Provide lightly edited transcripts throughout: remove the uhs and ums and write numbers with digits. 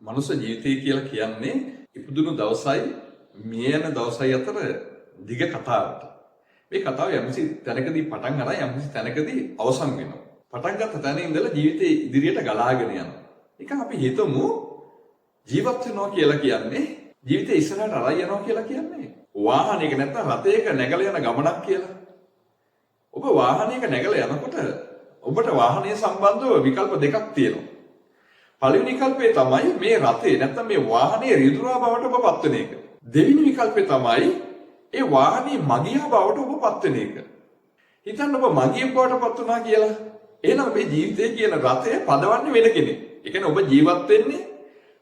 මනුස්ස ජීවිතය කියලා කියන්නේ ඉපදුණු දවසයි මිය යන දවසයි අතර දිග කතාවක්. මේ කතාව යම්කිසි තැනකදී පටන් අරන් යම්කිසි තැනකදී අවසන් වෙනවා. පටන් ගත්ත තැන ඉඳලා ජීවිතේ ඉදිරියට ගලාගෙන යනවා. ඒක අපි හිතමු ජීවත් වෙනවා කියලා කියන්නේ ජීවිතේ ඉස්සරහට අරයි යනවා කියලා කියන්නේ වාහනයක නැත්නම් රථයක නැගලා යන ගමනක් කියලා. ඔබ වාහනයක නැගලා යනකොට ඔබට වාහනය සම්බන්ධව විකල්ප දෙකක් තියෙනවා. පළවෙනි විකල්පය තමයි මේ රථේ නැත්නම් මේ වාහනේ රියදුරා බවට ඔබපත් වෙන එක. දෙවෙනි විකල්පය තමයි ඒ වාහනේ මගියා බවට ඔබපත් වෙන එක. හිතන්න ඔබ මගියෙක් බවට පත් වුණා කියලා. එහෙනම් මේ ජීවිතය කියන රථය පදවන්නේ වෙන කෙනෙක්. ඒ කියන්නේ ඔබ ජීවත් වෙන්නේ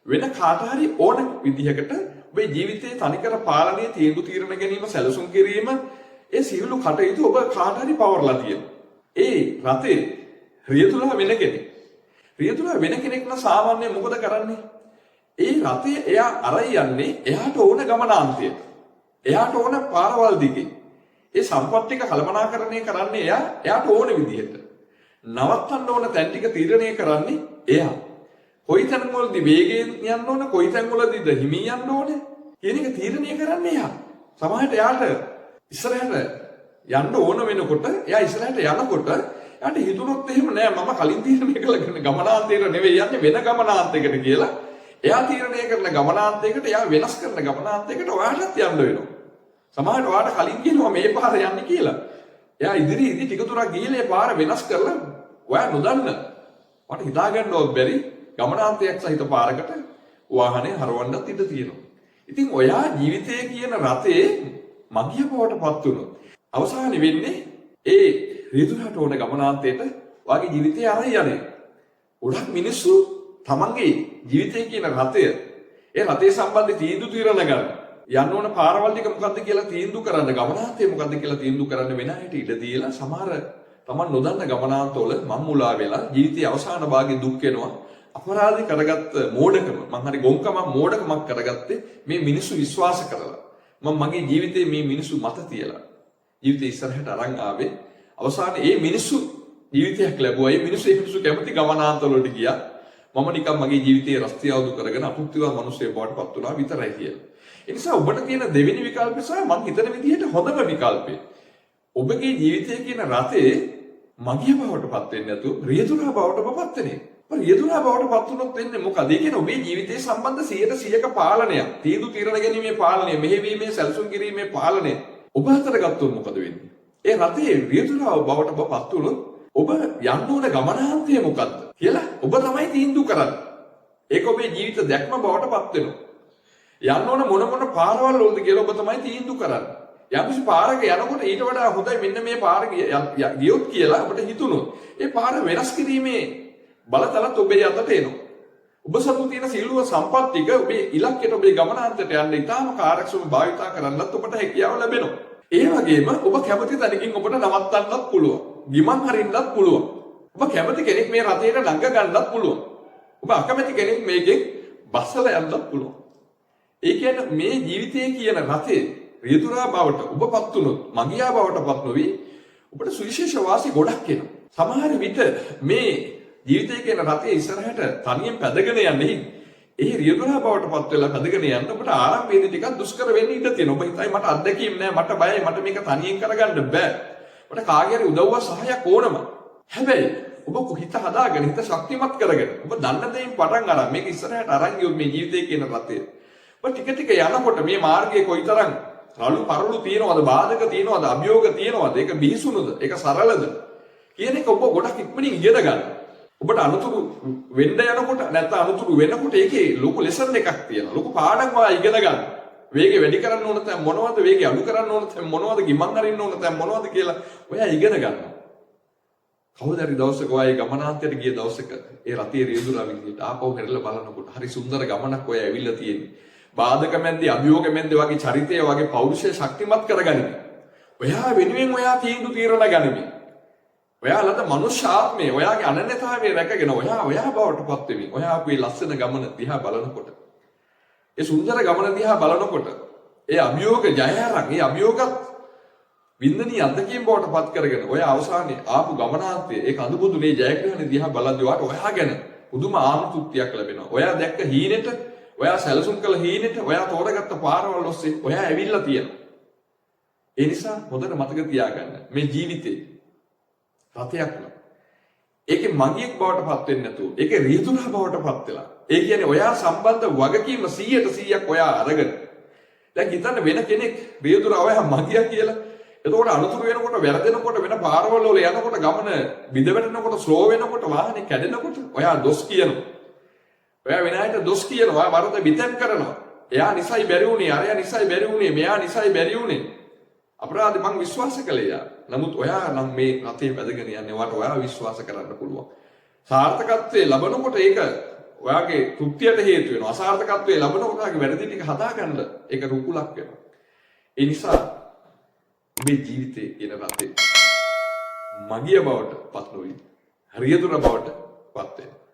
වෙන කාට හරි ඕන විදිහකට ඔබේ ජීවිතයේ තනිකර පාලනයේ තීරණ ගැනීම සැලසුම් කිරීම ඒ සියලු කටයුතු ඔබ කාට හරි පවර්ලා තියෙනවා. ඒ රථේ රියදුරා වෙන කෙනෙක්. රියදුරා වෙන කෙනෙක් නම් සාමාන්‍යයෙන් මොකද කරන්නේ? ඒ රථය එයා අරයි යන්නේ එයාට ඕන ගමනාන්තයට. එයාට ඕන පාරවල් දිගේ. ඒ සම්පත් ටික කළමනාකරණය කරන්නේ එයාට ඕන විදිහට. නවත්තන්න ඕන තැන් ටික තීරණය කරන්නේ එයා. කොයි තැන්වලදී වේගයෙන් යන්න ඕන, කොයි තැන්වලදීද හිමින් යන්න ඕන කියන එක තීරණය කරන්නේ එයා. සමහරට එයාට ඉස්සරහට යන්න ඕන වෙනකොට එයා ඉස්සරහට යනකොට එයාට හිතුනොත් එහෙම නෑ මම කලින් තීරණය කළගෙන ගමනාන්තයට නෙවෙයි යන්නේ වෙන ගමනාන්තයකට කියලා. එයා තීරණය කරන ගමනාන්තයකට එයා වෙනස් කරන ගමනාන්තයකට ඔයාලට යන්න වෙනවා. සමහරවිට ඔයාලට කලින් කියනවා මේ පාර යන්නේ කියලා. එයා ඉදිරියේදී ටික දුරක් ගිහලා ඒ පාර වෙනස් කරලා ඔයා නොදන්න මට හිතා ගන්නවත් බැරි ගමනාන්තයක් සහිත පාරකට වාහනේ හරවන්නත් ඉඩ තියෙනවා. ඉතින් ඔයා ජීවිතය කියන රථේ මගිය බවට පත් වුණොත් අවසානයේ වෙන්නේ ඒ රියදුරාට ඕන ගමනාන්තයට වාගේ ජීවිතය ආරයි යන්නේ. ගොඩක් මිනිස්සු තමන්ගේ ජීවිතය කියන රථය ඒ රථය සම්බන්ධ තීන්දුව తీරන ගන්න. යන්න ඕන පාරවල් ටික මොකද්ද කියලා තීන්දුව කරන්න, ගමනාන්තය මොකද්ද කියලා තීන්දුව කරන්න වෙන අයට ඉඩ දීලා සමහර තමන් නොදන්න ගමනාන්තවල මම්මුලා වෙලා ජීවිතයේ අවසාන භාගයේ දුක් වෙනවා. අපරාධي කරගත්ත මෝඩකම මං හරි ගොංකම මෝඩකමක් කරගත්තේ මේ මිනිස්සු විශ්වාස කරලා. මම මගේ ජීවිතේ මේ මිනිස්සු මත තියලා ජීවිතේ ඉස්සරහට අරන් ආවේ. අවසානයේ මේ මිනිස්සු ජීවිතයක් ලැබුවා. මේ මිනිස්සු කැමති ගමනාන්තවලට ගියා. මම නිකන් මගේ ජීවිතයේ රස්තියාවුදු කරගෙන අපුත්තිවා මිනිස්සෙක් බවට පත් වුණා විතරයි කියලා. ඒ නිසා ඔබට තියෙන දෙවෙනි විකල්පය සහ මං හිතන විදිහට හොඳම විකල්පය. ඔබගේ ජීවිතය කියන රථේ මගිය බවට පත් වෙන්නේ නැතුව රියදුරා බවට පත් වෙන්නේ. රියදුරා බවට පත් වුණොත් වෙන්නේ මොකද? ඒ කියන්නේ ඔබේ ජීවිතයේ සම්බන්ධ 100%ක පාලනයක්, තීරණ ගැනීමේ පාලනය, මෙහෙවීමේ සැලසුම් කිරීමේ පාලනය ඔබ අතර ගත්තොත් මොකද වෙන්නේ? ඒ රථයේ රියදුරාව බවට පත් වුණොත් ඔබ යන්න ඕන ගමනාන්තය මොකද්ද කියලා ඔබ තමයි තීන්දුව කරන්නේ. ඒක ඔබේ ජීවිත දැක්ම බවට පත් වෙනවා. යන්න ඕන මොන පාරවල් වලද කියලා ඔබ තමයි තීන්දුව කරන්නේ. යම්කිසි පාරක යනකොට ඊට වඩා හොඳයි මෙන්න මේ පාර ගියොත් කියලා ඔබට හිතුනොත් ඒ පාර වෙනස් කිරීමේ බලතලත් ඔබේ අතට එනවා. ඔබ සතු තියෙන සියලුම සම්පත් ටික ඔබේ ඉලක්කයට ඔබේ ගමනාන්තයට යන්න ඉතාම කාර්යක්ෂම භාවිතා කරන්නත් ඔබට හැකියාව ලැබෙනවා. ඒ වගේම ඔබ කැමති තැනකින් ඔබට නවත්තන්නත් පුළුවන්. ගිමන් හරින්නත් පුළුවන්. ඔබ කැමති කෙනෙක් මේ රථයට ළඟ ගන්නත් පුළුවන්. ඔබ අකමැති කෙනෙක් මේකෙන් බස්සලා යන්නත් පුළුවන්. ඒ කියන්නේ මේ ජීවිතයේ කියන රථේ රියදුරා බවට ඔබපත් වුණොත් මගියා බවට පත් නොවි ඔබට සුවිශේෂ වාසි ගොඩක් එනවා. සමහර විට මේ ජීවිතය කියන රථයේ ඉස්සරහට තනියෙන් පැදගෙන යන්නේ ඒ රියදුරා බවට පත් වෙලා පැදගෙන යන්න ඔබට ආරම්භයේදී ටිකක් දුෂ්කර වෙන්න ඉඩ තියෙනවා. ඔබ හිතයි මට අත්දැකීම් නැහැ, මට බයයි, මට මේක තනියෙන් කරගන්න බෑ. මට කාගේ හරි උදව්වක් සහායක් ඕනම. හැබැයි ඔබ හිත හදාගෙන හිත ශක්තිමත් කරගෙන ඔබ දන්න දෙයින් පටන් අරන් මේක ඉස්සරහට අරන් ගියොත් මේ ජීවිතය කියන රථය ඔබ ටික ටික යනකොට මේ මාර්ගයේ කොයිතරම් රළු පරළු තියෙනවද, බාධක තියෙනවද, අභියෝග තියෙනවද, ඒක බිහිසුණුද, ඒක සරලද කියන එක ඔබ ගොඩක් ඉක්මනින් ඉගෙන ගන්න. ඔබට අනුතුරු වෙන්න යනකොට නැත්නම් අනුතුරු වෙනකොට ඒකේ ලොකු ලෙසන් එකක් තියෙනවා. ලොකු පාඩම් ඔයා ඉගෙන ගන්න. වේගය වැඩි කරන්න ඕන තැන් මොනවද, වේගය අඩු කරන්න ඕන තැන් මොනවද, ගිමන් අරින්න ඕන තැන් මොනවද කියලා ඔයා ඉගෙන ගන්නවා. කවදාද දවසක ඔයා ගමනාන්තයට ගිය දවසක ඒ රථයේ රියදුරා විදිහට ආපහු හැරලා බලනකොට හරි සුන්දර ගමනක් ඔයා ඇවිල්ලා තියෙන්නේ. බාධක මැද්දේ, අභියෝග මැද්දේ වගේ චරිතය වගේ පෞරුෂය ශක්තිමත් කරගනිමින් ඔයා වෙනුවෙන් ඔයා තීරණ ගනිමින් ඔයාලට මනුෂ්‍ය ආත්මය, ඔයාගේ අනන්‍යතාවය රැකගෙන ඔයා බවට පත් වෙමින් ඔයා අපේ ලස්සන ගමන දිහා බලනකොට, ඒ සුන්දර ගමන දිහා බලනකොට ඒ අභියෝග ජය අරන් ඒ අභියෝගත් වින්දනීය අත්දැකීම් බවට පත් කරගෙන ඔයා අවසානයේ ආපු ගමනාන්තයේ ඒ කඳුබුදුනේ ජයග්‍රහණ දිහා බලද්දී ඔයාට ඔයා ගැන පුදුම ආනුතුත්තියක් ලැබෙනවා. ඔයා දැක්ක හීනෙට, ඔයා සැලසුම් කළ හීනෙට, ඔයා තෝරගත්ත පාරවල් ඔස්සේ ඔයා ඇවිල්ලා තියෙනවා. ඒ නිසා හොඳට මතක තියාගන්න මේ ජීවිතේ රතයක් න ะ. ඒකේ මගියෙක් බවට පත් වෙන්නේ නැතුව, ඒකේ රියදුරා බවට පත් වෙලා. ඒ කියන්නේ ඔයා සම්බන්ධ වගකීම 100%ක් ඔයා අරගෙන. දැන් හිතන්න වෙන කෙනෙක් රියදුරා ඔයා මගියා කියලා. එතකොට අනුතුරු වෙනකොට, වැරදෙනකොට, වෙන පාරවල් වල යනකොට, ගමන බිඳ වැටෙනකොට, ස්ලෝ වෙනකොට, වාහනේ කැඩෙනකොට ඔයා දොස් කියනවා. ඔයා වෙන අයට දොස් කියනවා, වරද විතන් කරනවා. එයා නිසයි බැරි වුණේ, අරයා නිසයි බැරි වුණේ, මෙයා නිසයි බැරි වුණේ. අපරාධ මං විශ්වාස කළේ යා. නමුත් ඔයා නම් මේ රතේ වැදගෙන යන්නේ වට ඔයා විශ්වාස කරන්න පුළුවන්. සාර්ථකත්වයේ ලබනකොට ඒක ඔයාගේ තෘප්තියට හේතු වෙනවා. අසාර්ථකත්වයේ ලබනකොට ඔයාගේ වැරදි ටික හදාගන්න ඒක රුකුලක් වෙනවා. ඒ නිසා මේ ජීවිතේ කියන රතේ මගිය බවට පත් නොවි, හරියදුර බවට පත් වෙන්න.